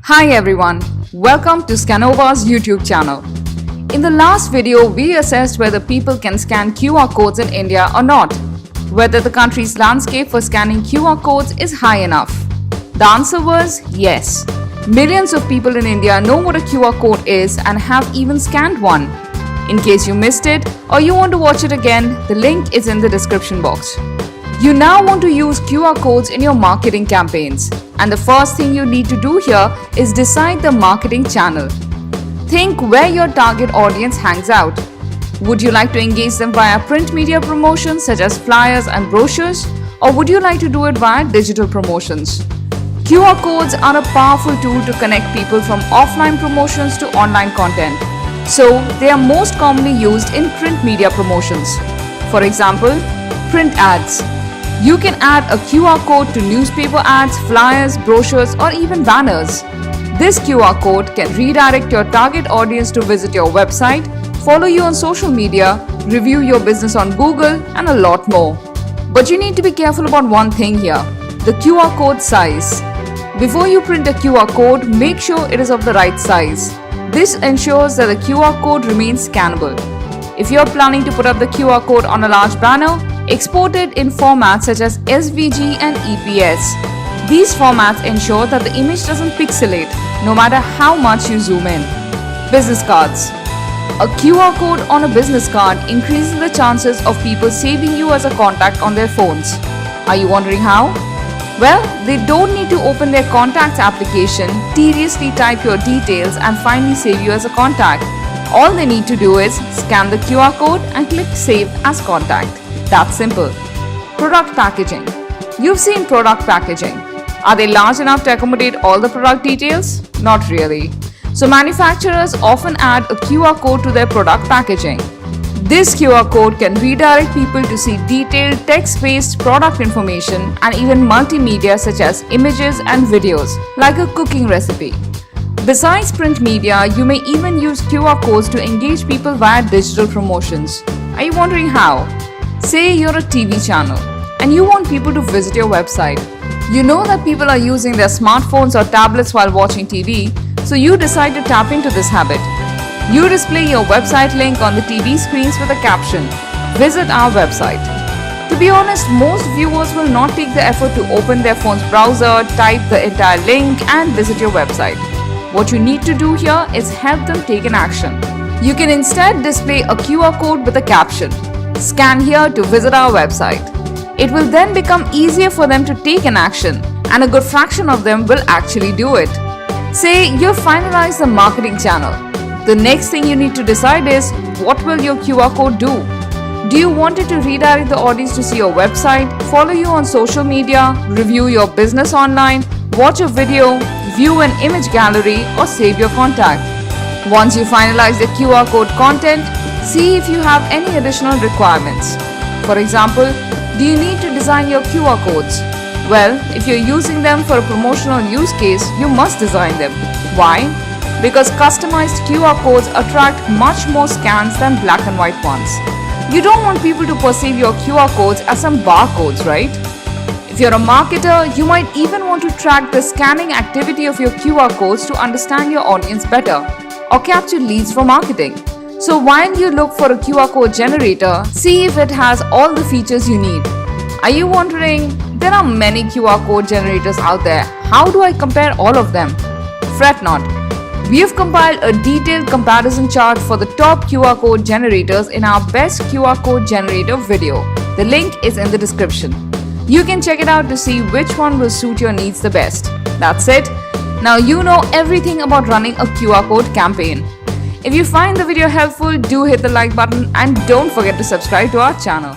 Hi everyone, welcome to Scanova's YouTube channel. In the last video, we assessed whether people can scan QR codes in India or not, whether the country's landscape for scanning QR codes is high enough. The answer was yes. Millions of people in India know what a QR code is and have even scanned one. In case you missed it or you want to watch it again, the link is in the description box. You now want to use QR codes in your marketing campaigns, and the first thing you need to do here is decide the marketing channel. Think where your target audience hangs out. Would you like to engage them via print media promotions such as flyers and brochures, or would you like to do it via digital promotions? QR codes are a powerful tool to connect people from offline promotions to online content, so they are most commonly used in print media promotions. For example, print ads. You can add a QR code to newspaper ads, flyers, brochures, or even banners. This QR code can redirect your target audience to visit your website, follow you on social media, review your business on Google, and a lot more. But you need to be careful about one thing here: the QR code size. Before you print a QR code, make sure it is of the right size. This ensures that the QR code remains scannable. If you are planning to put up the QR code on a large banner, export it in formats such as SVG and EPS. These formats ensure that the image doesn't pixelate, no matter how much you zoom in. Business cards. A QR code on a business card increases the chances of people saving you as a contact on their phones. Are you wondering how? Well, they don't need to open their contacts application, tediously type your details, and finally save you as a contact. All they need to do is scan the QR code and click Save as Contact. That's simple. Product packaging. You've seen product packaging. Are they large enough to accommodate all the product details? Not really. So manufacturers often add a QR code to their product packaging. This QR code can redirect people to see detailed text-based product information and even multimedia such as images and videos, like a cooking recipe. Besides print media, you may even use QR codes to engage people via digital promotions. Are you wondering how? Say you're a TV channel and you want people to visit your website. You know that people are using their smartphones or tablets while watching TV, so you decide to tap into this habit. You display your website link on the TV screens with a caption, "Visit our website." To be honest, most viewers will not take the effort to open their phone's browser, type the entire link, and visit your website. What you need to do here is help them take an action. You can instead display a QR code with a caption, "Scan here to visit our website." It will then become easier for them to take an action, and a good fraction of them will actually do it. Say you've finalized the marketing channel. The next thing you need to decide is, what will your QR code do? Do you want it to redirect the audience to see your website, follow you on social media, review your business online, watch a video, view an image gallery, or save your contact? Once you finalize the QR code content, see if you have any additional requirements. For example, do you need to design your QR codes? Well, if you're using them for a promotional use case, you must design them. Why? Because customized QR codes attract much more scans than black and white ones. You don't want people to perceive your QR codes as some barcodes, right? If you're a marketer, you might even want to track the scanning activity of your QR codes to understand your audience better, or capture leads for marketing. So while you look for a QR code generator, see if it has all the features you need. Are you wondering, there are many QR code generators out there. How do I compare all of them? Fret not. We have compiled a detailed comparison chart for the top QR code generators in our best QR code generator video. The link is in the description. You can check it out to see which one will suit your needs the best. That's it. Now you know everything about running a QR code campaign. If you find the video helpful, do hit the like button and don't forget to subscribe to our channel.